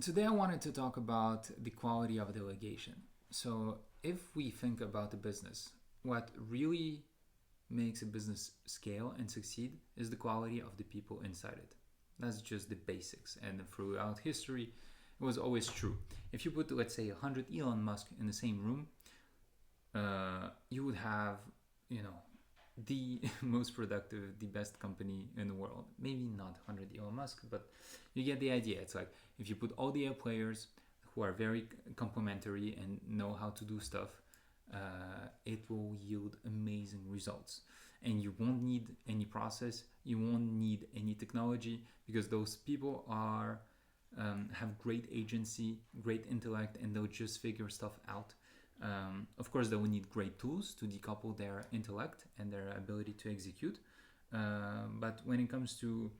Today I wanted to talk about the quality of delegation. So, if we think about the business, what really makes a business scale and succeed is the quality of the people inside it. That's just the basics. And throughout history, it was always true. If you put, let's say, 100 Elon Musk in the same room, you would have, you know, the most productive, the best company in the world. Maybe not 100 Elon Musk, but you get the idea. It's like if you put all the players who are very complementary and know how to do stuff, it will yield amazing results. And you won't need any process, you won't need any technology because those people are have great agency, great intellect, and they'll just figure stuff out. Of course, they will need great tools to decouple their intellect and their ability to execute. But when it comes to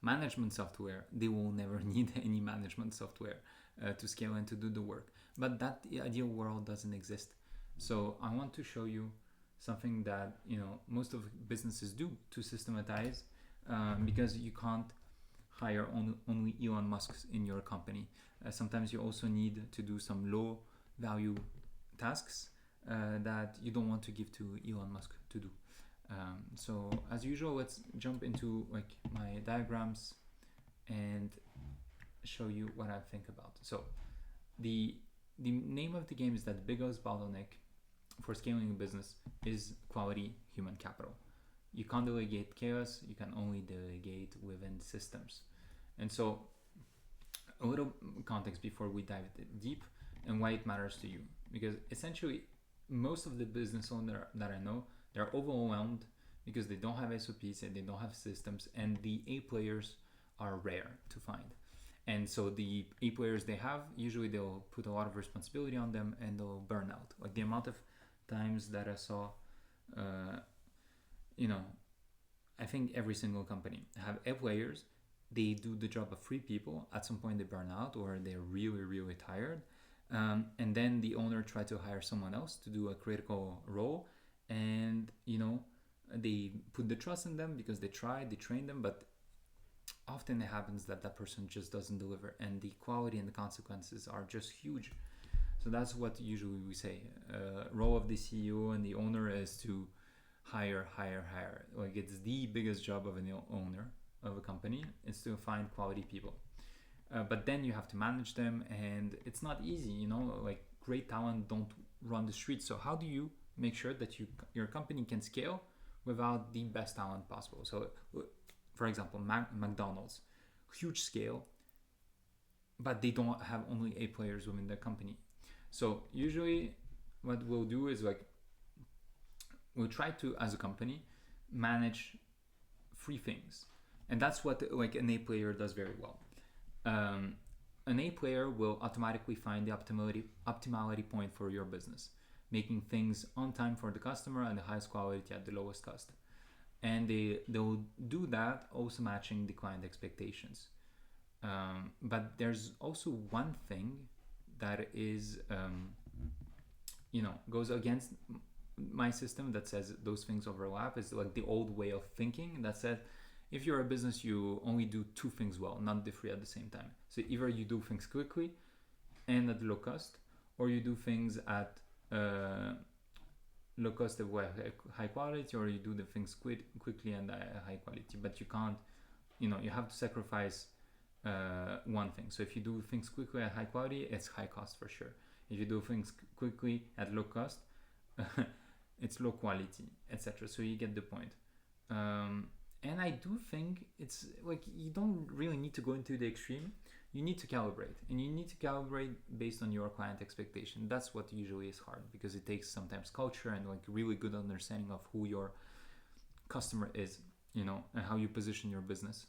management software, they will never need any management software to scale and to do the work. But that ideal world doesn't exist. So I want to show you something that most of businesses do to systematize, because you can't hire only Elon Musk's in your company. Sometimes you also need to do some low value tasks that you don't want to give to Elon Musk to do. So as usual, let's jump into like my diagrams and show you what I think about. So the name of the game is that the biggest bottleneck for scaling a business is quality human capital. You can't delegate chaos, you can only delegate within systems. And so a little context before we dive deep and why it matters to you. Because essentially most of the business owners that I know, they're overwhelmed because they don't have SOPs and they don't have systems, and the A players are rare to find. And so the A players they have, usually they'll put a lot of responsibility on them and they'll burn out. Like the amount of times that I saw, I think every single company have A players. They do the job of 3 people. At some point they burn out or they're really, really tired. And then the owner try to hire someone else to do a critical role. And, they put the trust in them because they train them, but often it happens that that person just doesn't deliver, and the quality and the consequences are just huge. So that's what usually we say. Role of the CEO and the owner is to hire. Like it's the biggest job of an owner of a company is to find quality people. But then you have to manage them, and it's not easy. Like great talent don't run the streets. So how do you make sure that your company can scale without the best talent possible? So, for example, McDonald's, huge scale, but they don't have only A players within the company. So usually, what we'll do is like we'll try to, as a company, manage 3 things, and that's what like an A player does very well. An A player will automatically find the optimality point for your business, making things on time for the customer and the highest quality at the lowest cost. And they'll do that also matching the client expectations. But there's also one thing that is, goes against my system that says those things overlap. Is like the old way of thinking that said, if you're a business, you only do 2 things well, not the 3 at the same time. So either you do things quickly and at low cost, or you do things at low cost of high quality, or you do the things quickly and high quality. But you can't, you have to sacrifice one thing. So if you do things quickly at high quality, it's high cost for sure. If you do things quickly at low cost, it's low quality, etc. So you get the point. And I do think it's like you don't really need to go into the extreme. You need to calibrate, and you need to calibrate based on your client expectation. That's what usually is hard because it takes sometimes culture and like really good understanding of who your customer is, and how you position your business.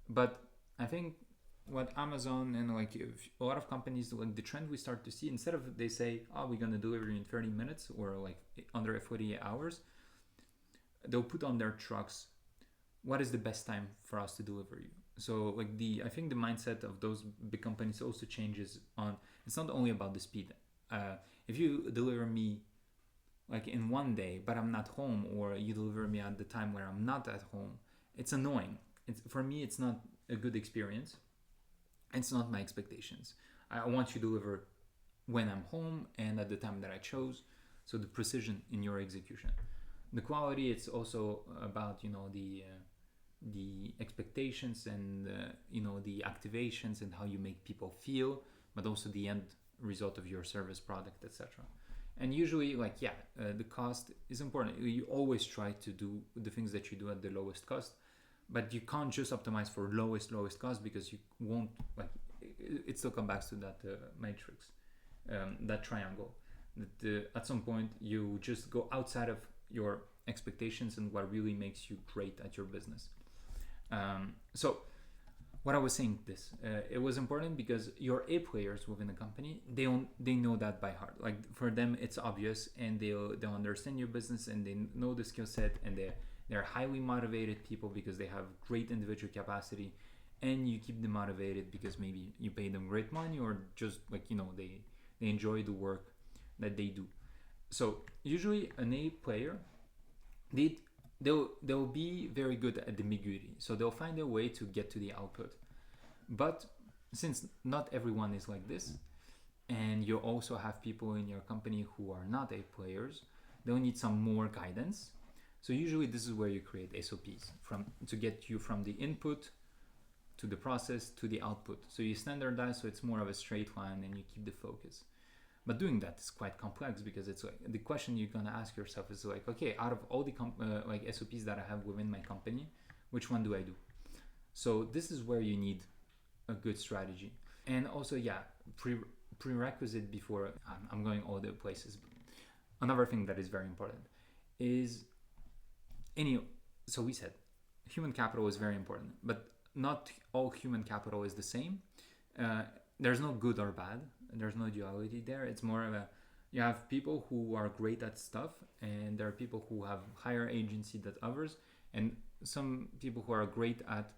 But I think what Amazon and like a lot of companies, like the trend we start to see, instead of they say, oh, we're gonna deliver in 30 minutes or like under 48 hours, they'll put on their trucks, what is the best time for us to deliver you? So like I think the mindset of those big companies also changes on, it's not only about the speed. If you deliver me like in one day, but I'm not home, or you deliver me at the time where I'm not at home, it's annoying. For me, it's not a good experience. It's not my expectations. I want you to deliver when I'm home and at the time that I chose. So the precision in your execution. The quality, it's also about the expectations and the activations and how you make people feel, but also the end result of your service, product, etc. And usually, the cost is important. You always try to do the things that you do at the lowest cost, but you can't just optimize for lowest cost, because you won't, it still comes back to that matrix, that triangle, that at some point you just go outside of your expectations and what really makes you great at your business. So what I was saying, it was important because your A players within the company, they know that by heart. Like, for them it's obvious, and they'll understand your business, and they know the skill set, and they're highly motivated people because they have great individual capacity, and you keep them motivated because maybe you pay them great money, or just they enjoy the work that they do. So usually an A player, they'll be very good at ambiguity, so they'll find a way to get to the output. But since not everyone is like this, and you also have people in your company who are not A players, they'll need some more guidance. So usually this is where you create SOPs to get you from the input to the process to the output. So you standardize, so it's more of a straight line, and you keep the focus. But doing that is quite complex, because it's like the question you're gonna ask yourself is like, okay, out of all the SOPs that I have within my company, which one do I do? So this is where you need a good strategy. And also, prerequisite before I'm going all the places. Another thing that is very important is so we said human capital is very important, but not all human capital is the same. There's no good or bad. There's no duality there. It's more of you have people who are great at stuff, and there are people who have higher agency than others, and some people who are great at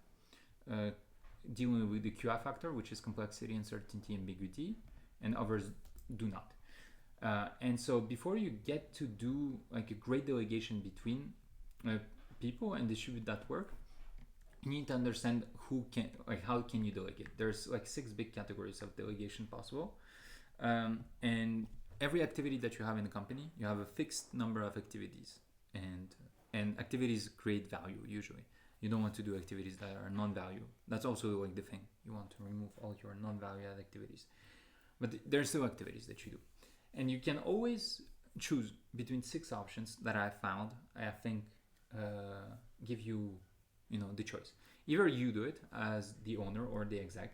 dealing with the QI factor, which is complexity, uncertainty, ambiguity, and others do not. And so before you get to do a great delegation between people and distribute that work, you need to understand how can you delegate. There's 6 big categories of delegation possible, and every activity that you have in the company, you have a fixed number of activities, and activities create value. Usually you don't want to do activities that are non-value. That's also the thing. You want to remove all your non-value add activities, but there's still activities that you do, and you can always choose between 6 options that I found. I think give you the choice. Either you do it as the owner or the exec,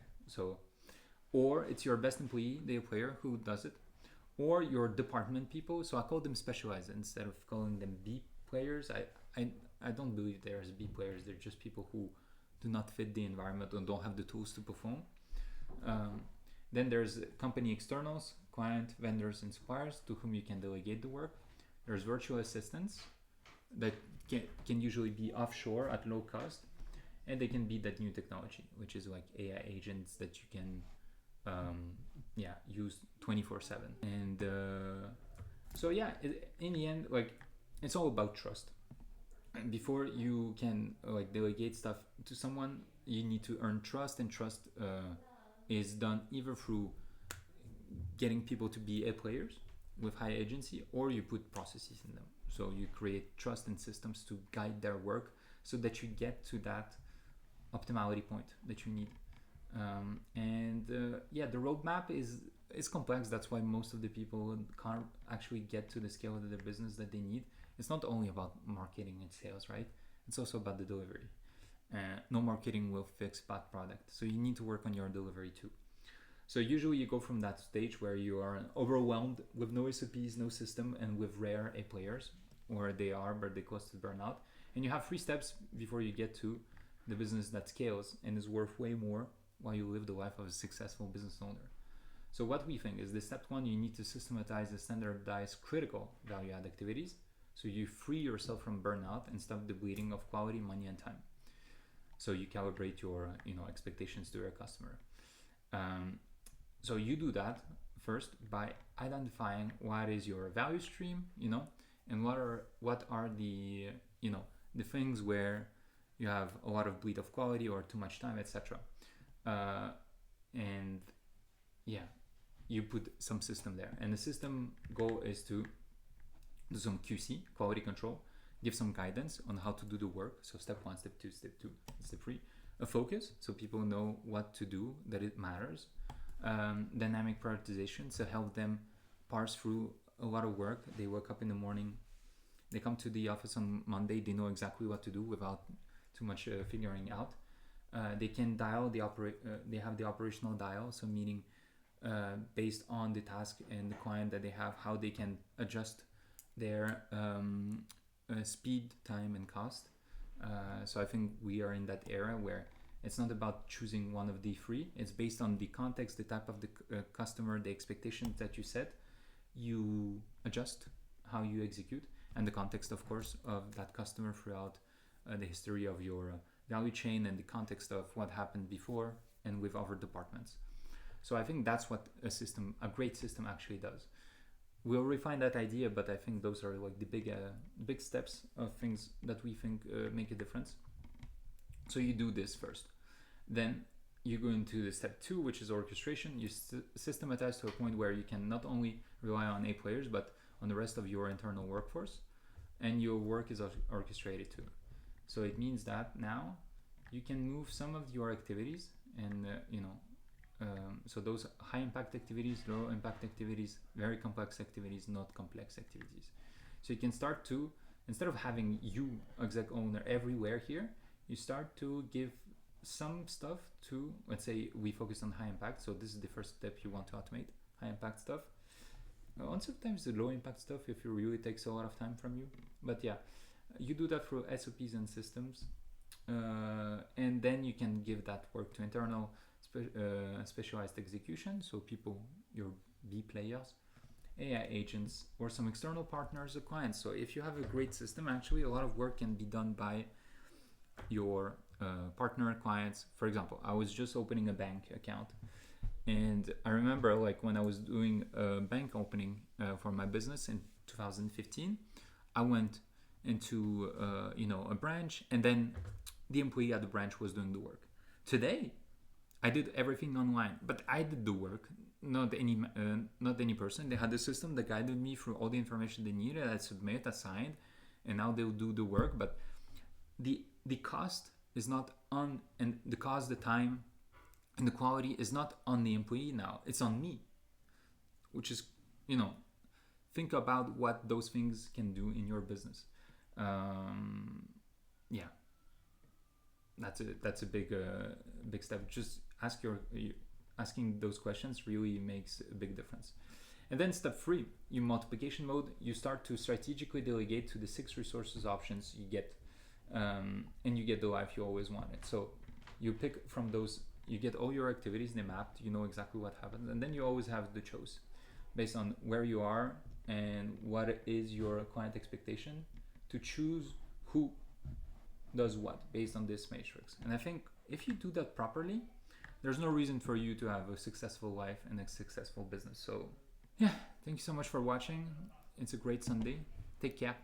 or it's your best employee, the player, who does it, or your department people. So I call them specialized instead of calling them B players. I don't believe they're as B players. They're just people who do not fit the environment and don't have the tools to perform. Then there's company externals, client, vendors, and suppliers to whom you can delegate the work. There's virtual assistants that can usually be offshore at low cost, and they can be that new technology, which is like AI agents that you can use 24/7. And in the end, it's all about trust. And before you can delegate stuff to someone, you need to earn trust, and trust is done either through getting people to be A players with high agency, or you put processes in them. So you create trust and systems to guide their work so that you get to that optimality point that you need. The roadmap is complex. That's why most of the people can't actually get to the scale of their business that they need. It's not only about marketing and sales, right? It's also about the delivery. No marketing will fix bad product. So you need to work on your delivery too. So usually you go from that stage where you are overwhelmed with no SOPs, no system, and with rare A players, or they are, but they close to burnout. And you have 3 steps before you get to the business that scales and is worth way more while you live the life of a successful business owner. So what we think is the step 1, you need to systematize and standardize critical value add activities, so you free yourself from burnout and stop the bleeding of quality, money, and time. So you calibrate your expectations to your customer. So you do that first by identifying what is your value stream, and what are the the things where you have a lot of bleed of quality or too much time, etc. yeah, you put some system there, and the system goal is to do some QC, quality control, give some guidance on how to do the work. So step 1, step 2, step 2, step 3. A focus, so people know what to do, that it matters. Dynamic prioritization, so help them parse through a lot of work. They wake up in the morning, they come to the office on Monday, they know exactly what to do without too much figuring out. They can dial they have the operational dial, so meaning based on the task and the client that they have, how they can adjust their speed, time, and cost. So I think we are in that era where it's not about choosing one of the three. It's based on the context, the type of the customer, the expectations that you set. You adjust how you execute, and the context, of course, of that customer throughout the history of your value chain, and the context of what happened before and with other departments. So I think that's what a great system actually does. We'll refine that idea, but I think those are like the big steps of things that we think make a difference. So you do this first. Then you go into the step 2, which is orchestration. You systematize to a point where you can not only rely on A players, but on the rest of your internal workforce, and your work is orchestrated too. So it means that now you can move some of your activities, and so those high impact activities, low impact activities, very complex activities, not complex activities. So you can start to, instead of having you exec owner everywhere here, you start to give some stuff to, let's say we focus on high impact, so this is the first step you want to automate, high impact stuff. And sometimes the low impact stuff, if it really takes a lot of time from you. But yeah, you do that through SOPs and systems, and then you can give that work to internal specialized execution, so people, your B players, AI agents, or some external partners or clients. So if you have a great system, actually a lot of work can be done by your partner clients. For example, I was just opening a bank account, and I remember like when I was doing a bank opening for my business in 2015, I went into a branch, and then the employee at the branch was doing the work. Today I did everything online, but I did the work, not any person. They had the system that guided me through all the information they needed. I submit, I signed, and now they'll do the work. But the cost is not on, and the cost, the time, and the quality is not on the employee now. It's on me, which is, think about what those things can do in your business. Yeah, that's a big step. Just asking those questions really makes a big difference. And then step 3, you multiplication mode. You start to strategically delegate to the 6 resources options you get, and you get the life you always wanted. So you pick from those, you get all your activities, they mapped, you know exactly what happens, and then you always have the choice based on where you are and what is your client expectation to choose who does what based on this matrix. And I think if you do that properly, there's no reason for you to have a successful life and a successful business. So yeah, thank you so much for watching. It's a great Sunday. Take care.